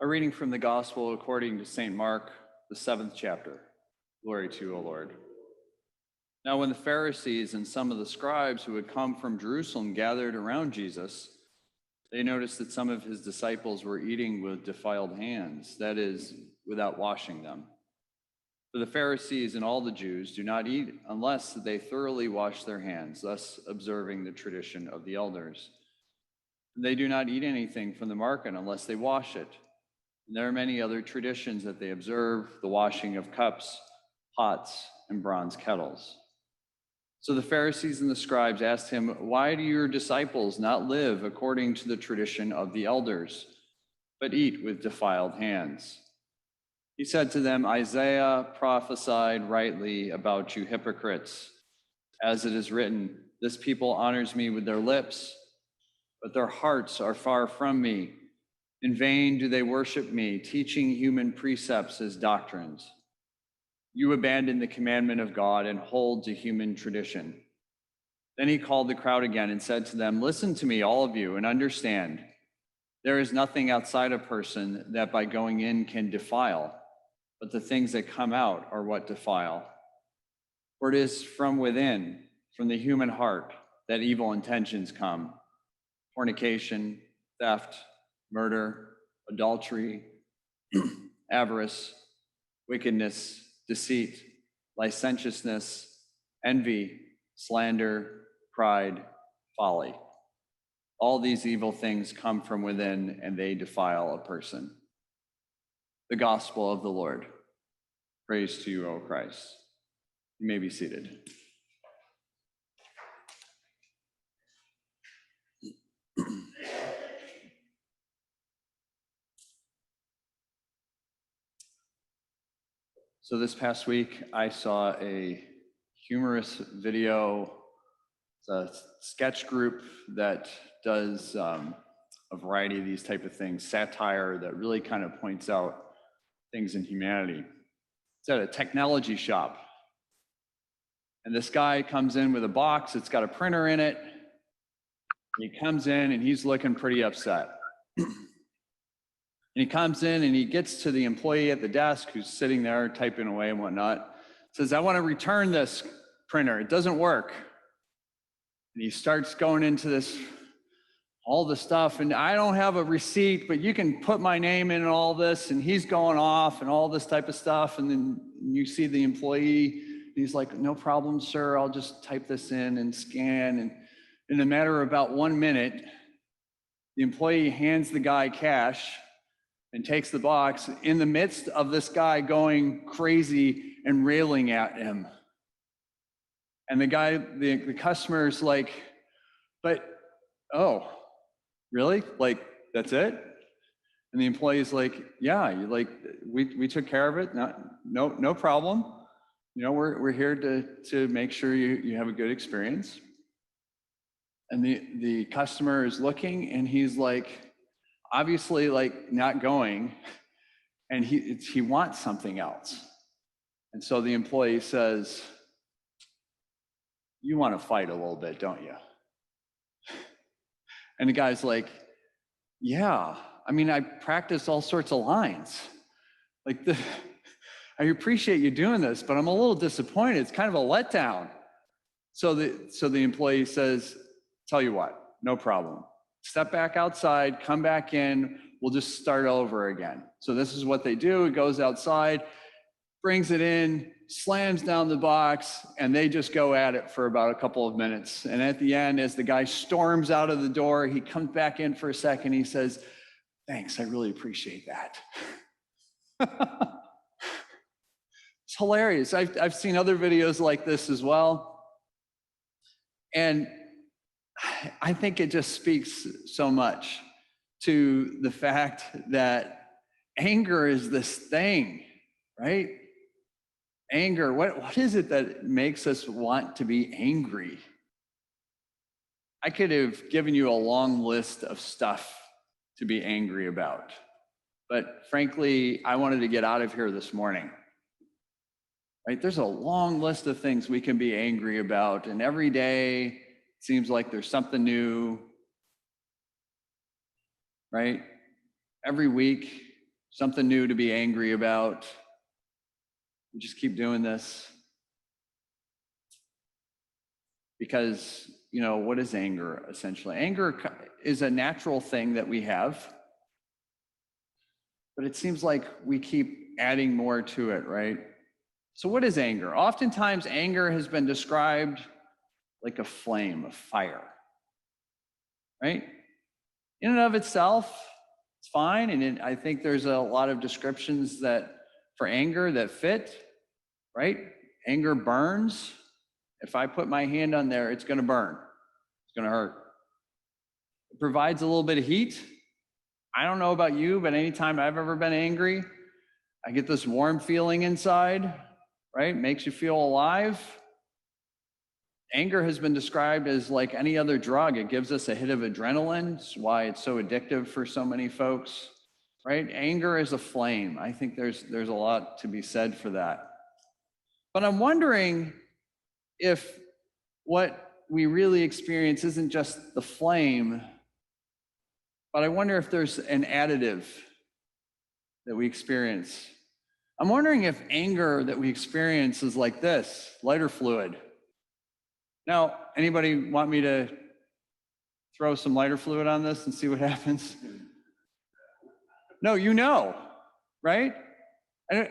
A reading from the Gospel according to St. Mark, the 7th chapter. Glory to you, O Lord. Now when the Pharisees and some of the scribes who had come from Jerusalem gathered around Jesus, they noticed that some of his disciples were eating with defiled hands, that is, without washing them. For the Pharisees and all the Jews do not eat unless they thoroughly wash their hands, thus observing the tradition of the elders. And they do not eat anything from the market unless they wash it. And there are many other traditions that they observe, the washing of cups, pots, and bronze kettles. So the Pharisees and the scribes asked him, "Why do your disciples not live according to the tradition of the elders, but eat with defiled hands?" He said to them, "Isaiah prophesied rightly about you hypocrites, as it is written, 'This people honors me with their lips, but their hearts are far from me. In vain do they worship me, teaching human precepts as doctrines. You abandon the commandment of God and hold to human tradition.'" Then he called the crowd again and said to them, "Listen to me, all of you, and understand. There is nothing outside a person that by going in can defile, but the things that come out are what defile. For it is from within, from the human heart, that evil intentions come: fornication, theft, murder, adultery, avarice, wickedness, deceit, licentiousness, envy, slander, pride, folly. All these evil things come from within, and they defile a person." The Gospel of the Lord. Praise to you, O Christ. You may be seated. So this past week, I saw a humorous video. It's a sketch group that does a variety of these type of things, satire that really kind of points out things in humanity. It's at a technology shop. And this guy comes in with a box, it's got a printer in it. He comes in and he's looking pretty upset. And he comes in and he gets to the employee at the desk who's sitting there typing away and whatnot, says, "I want to return this printer. It doesn't work." And he starts going into all the stuff, and "I don't have a receipt, but you can put my name in and all this." And he's going off and all this type of stuff. And then you see the employee, and he's like, "No problem, sir. I'll just type this in and scan." And in a matter of about 1 minute, the employee hands the guy cash and takes the box in the midst of this guy going crazy and railing at him. And the guy, the customer's like, "But, oh, really? Like, that's it?" And the employee's like, "Yeah, we took care of it. No problem. You know, we're here to make sure you have a good experience." And the customer is looking, and he's like, obviously like not going, and he wants something else. And so the employee says, "You want to fight a little bit, don't you?" And the guy's like, "Yeah, I mean, I practice all sorts of lines. I appreciate you doing this, but I'm a little disappointed. It's kind of a letdown." So the employee says, "Tell you what, no problem. Step back outside, come back in, we'll just start over again." So this is what they do. He goes outside, brings it in, slams down the box, and they just go at it for about a couple of minutes. And at the end, as the guy storms out of the door, he comes back in for a second. He says, "Thanks, I really appreciate that." It's hilarious. I've seen other videos like this as well. And I think it just speaks so much to the fact that anger is this thing, right? Anger, what is it that makes us want to be angry? I could have given you a long list of stuff to be angry about, but frankly, I wanted to get out of here this morning. Right? There's a long list of things we can be angry about, and every day seems like there's something new, right? Every week something new to be angry about. We just keep doing this. Because, what is anger essentially? Anger is a natural thing that we have, but it seems like we keep adding more to it, right? So what is anger? Oftentimes, anger has been described like a flame, a fire, right? In and of itself, it's fine. And I think there's a lot of descriptions that for anger that fit, right? Anger burns. If I put my hand on there, it's going to burn. It's going to hurt. It provides a little bit of heat. I don't know about you, but anytime I've ever been angry, I get this warm feeling inside, right? Makes you feel alive. Anger has been described as like any other drug. It gives us a hit of adrenaline. It's why it's so addictive for so many folks, right? Anger is a flame. I think there's a lot to be said for that. But I'm wondering if what we really experience isn't just the flame, but I wonder if there's an additive that we experience. I'm wondering if anger that we experience is like this, lighter fluid. Now, anybody want me to throw some lighter fluid on this and see what happens? No, right? And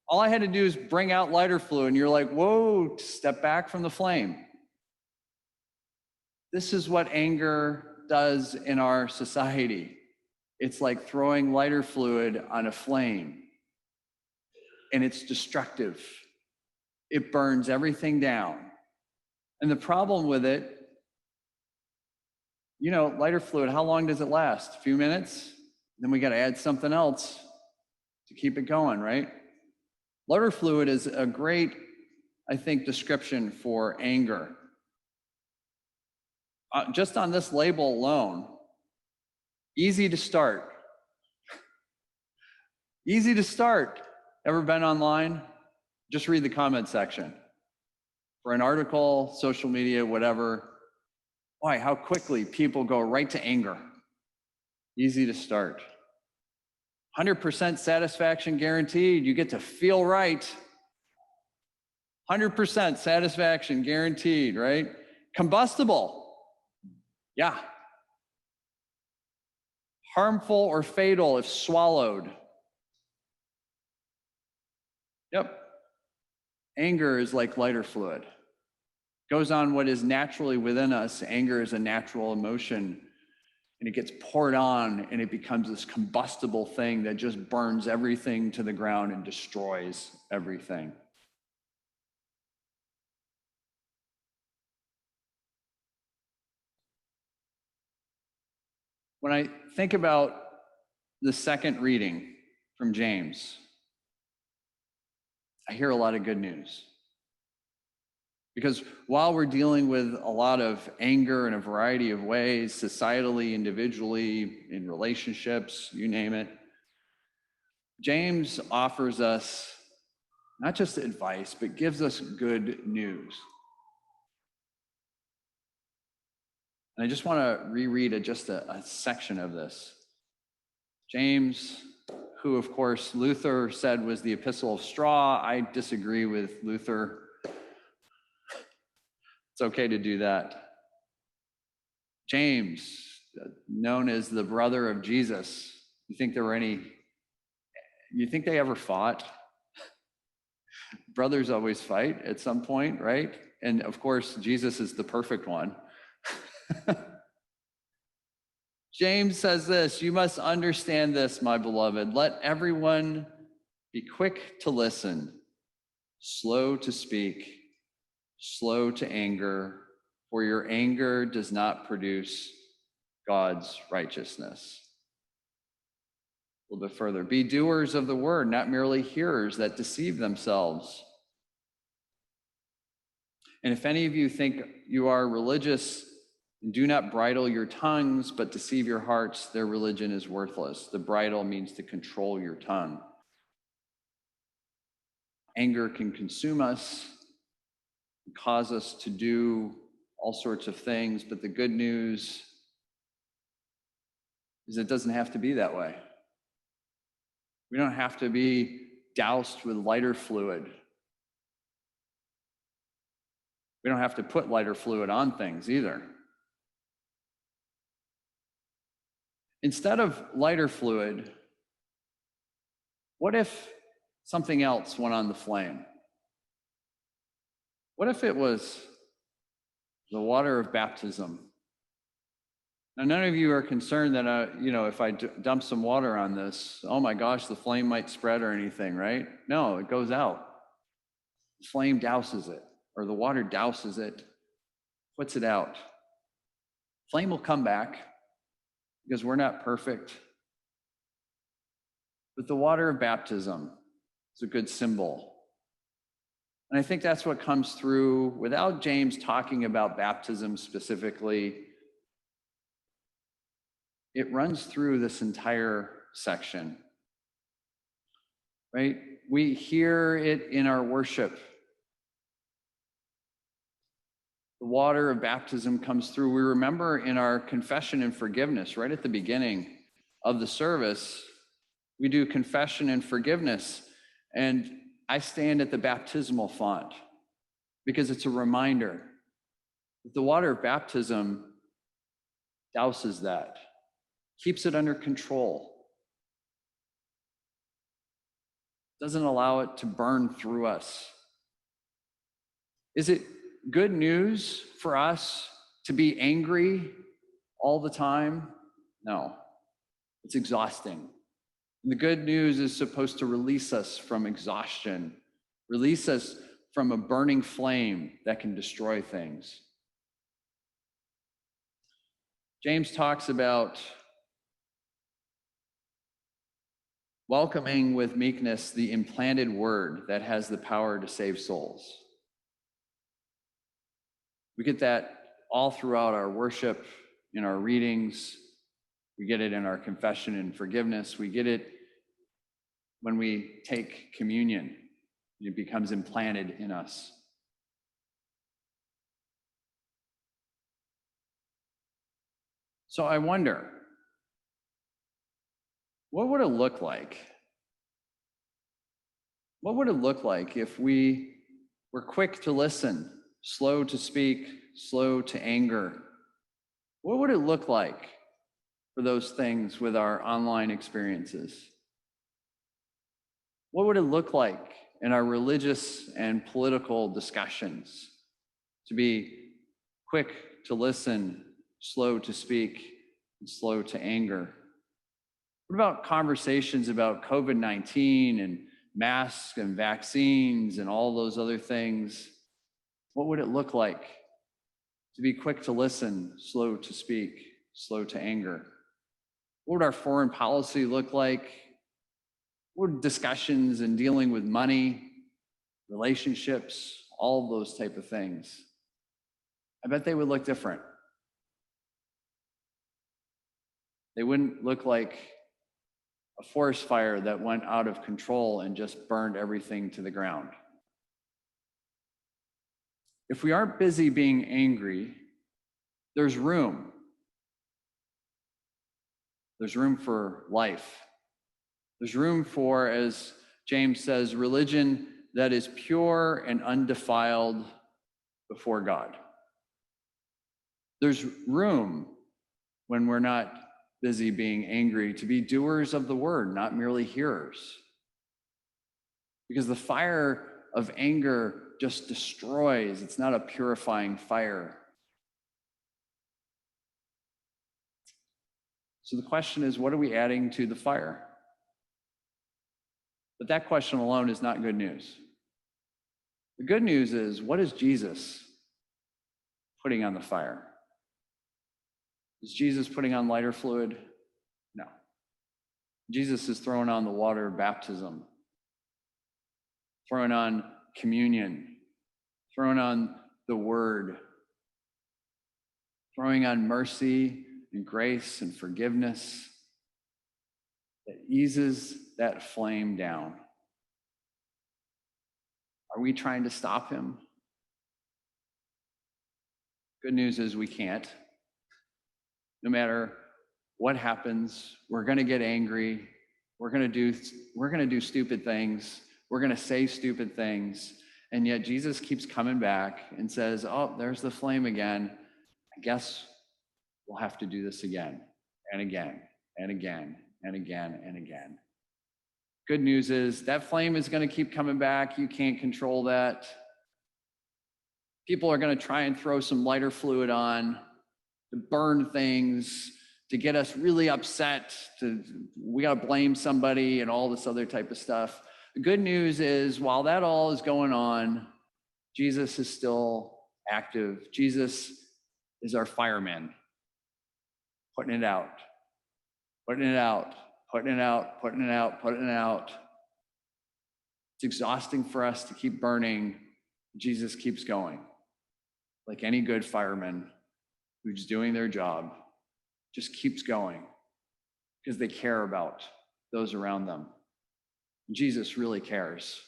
all I had to do is bring out lighter fluid, and you're like, whoa, step back from the flame. This is what anger does in our society. It's like throwing lighter fluid on a flame, and it's destructive. It burns everything down. And the problem with it, lighter fluid, how long does it last? A few minutes? Then we got to add something else to keep it going, right? Lighter fluid is a great, I think, description for anger. Just on this label alone, easy to start. Easy to start. Ever been online? Just read the comment section. For an article, social media, whatever. Boy, how quickly people go right to anger. Easy to start. 100% satisfaction guaranteed. You get to feel right. 100% satisfaction guaranteed, right? Combustible. Yeah. Harmful or fatal if swallowed. Yep. Anger is like lighter fluid. Goes on what is naturally within us. Anger is a natural emotion, and it gets poured on, and it becomes this combustible thing that just burns everything to the ground and destroys everything. When I think about the second reading from James, I hear a lot of good news. Because while we're dealing with a lot of anger in a variety of ways, societally, individually, in relationships, you name it, James offers us not just advice, but gives us good news. And I just want to reread just a section of this. James, who of course Luther said was the epistle of straw. I disagree with Luther. It's okay to do that. James, known as the brother of Jesus. You think they ever fought? Brothers always fight at some point, right? And of course, Jesus is the perfect one. James says this, you must understand this, my beloved. Let everyone be quick to listen, slow to speak, slow to anger, for your anger does not produce God's righteousness. A little bit further. Be doers of the word, not merely hearers that deceive themselves. And if any of you think you are religious, do not bridle your tongues, but deceive your hearts. Their religion is worthless. The bridle means to control your tongue. Anger can consume us, cause us to do all sorts of things, but the good news is it doesn't have to be that way. We don't have to be doused with lighter fluid. We don't have to put lighter fluid on things either. Instead of lighter fluid, what if something else went on the flame? What if it was the water of baptism? Now, none of you are concerned that, if I dump some water on this, oh my gosh, the flame might spread or anything, right? No, it goes out. The flame douses it, or the water douses it, puts it out. Flame will come back because we're not perfect. But the water of baptism is a good symbol. And I think that's what comes through without James talking about baptism specifically. It runs through this entire section, right? We hear it in our worship. The water of baptism comes through. We remember in our confession and forgiveness, right at the beginning of the service, we do confession and forgiveness. And I stand at the baptismal font because it's a reminder that the water of baptism douses that, keeps it under control, doesn't allow it to burn through us. Is it good news for us to be angry all the time? No, it's exhausting. And the good news is supposed to release us from exhaustion, release us from a burning flame that can destroy things. James talks about welcoming with meekness the implanted word that has the power to save souls. We get that all throughout our worship, in our readings. We get it in our confession and forgiveness. We get it when we take communion. It becomes implanted in us. So I wonder, what would it look like? What would it look like if we were quick to listen, slow to speak, slow to anger? What would it look like for those things with our online experiences? What would it look like in our religious and political discussions to be quick to listen, slow to speak, and slow to anger? What about conversations about COVID-19 and masks and vaccines and all those other things? What would it look like to be quick to listen, slow to speak, slow to anger? What would our foreign policy look like? What would discussions and dealing with money, relationships, all those type of things? I bet they would look different. They wouldn't look like a forest fire that went out of control and just burned everything to the ground. If we aren't busy being angry, there's room. There's room for life. There's room for, as James says, religion that is pure and undefiled before God. There's room when we're not busy being angry to be doers of the word, not merely hearers. Because the fire of anger just destroys. It's not a purifying fire. So the question is, what are we adding to the fire? But that question alone is not good news. The good news is, what is Jesus putting on the fire? Is Jesus putting on lighter fluid? No. Jesus is throwing on the water of baptism, throwing on communion, throwing on the word, throwing on mercy and grace and forgiveness that eases that flame down. Are we trying to stop him? Good news is we can't. No matter what happens, we're going to get angry. We're going to do stupid things. We're going to say stupid things. And yet Jesus keeps coming back and says, oh, there's the flame again. I guess we'll have to do this again and again and again and again and again. Good news is that flame is going to keep coming back. You can't control that. People are going to try and throw some lighter fluid on to burn things, to get us really upset, we got to blame somebody and all this other type of stuff. The good news is, while that all is going on, Jesus is still active. Jesus is our fireman, putting it out, putting it out, putting it out, putting it out, putting it out. It's exhausting for us to keep burning. Jesus keeps going. Like any good fireman who's doing their job, just keeps going because they care about those around them. Jesus really cares.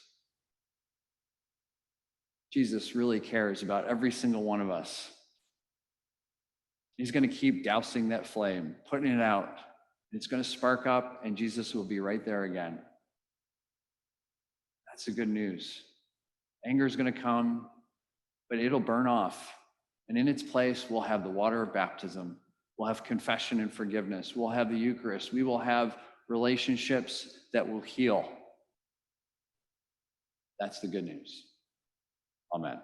Jesus really cares about every single one of us. He's going to keep dousing that flame, putting it out. It's going to spark up, and Jesus will be right there again. That's the good news. Anger is going to come, but it'll burn off. And in its place, we'll have the water of baptism. We'll have confession and forgiveness. We'll have the Eucharist. We will have relationships that will heal. That's the good news. Amen.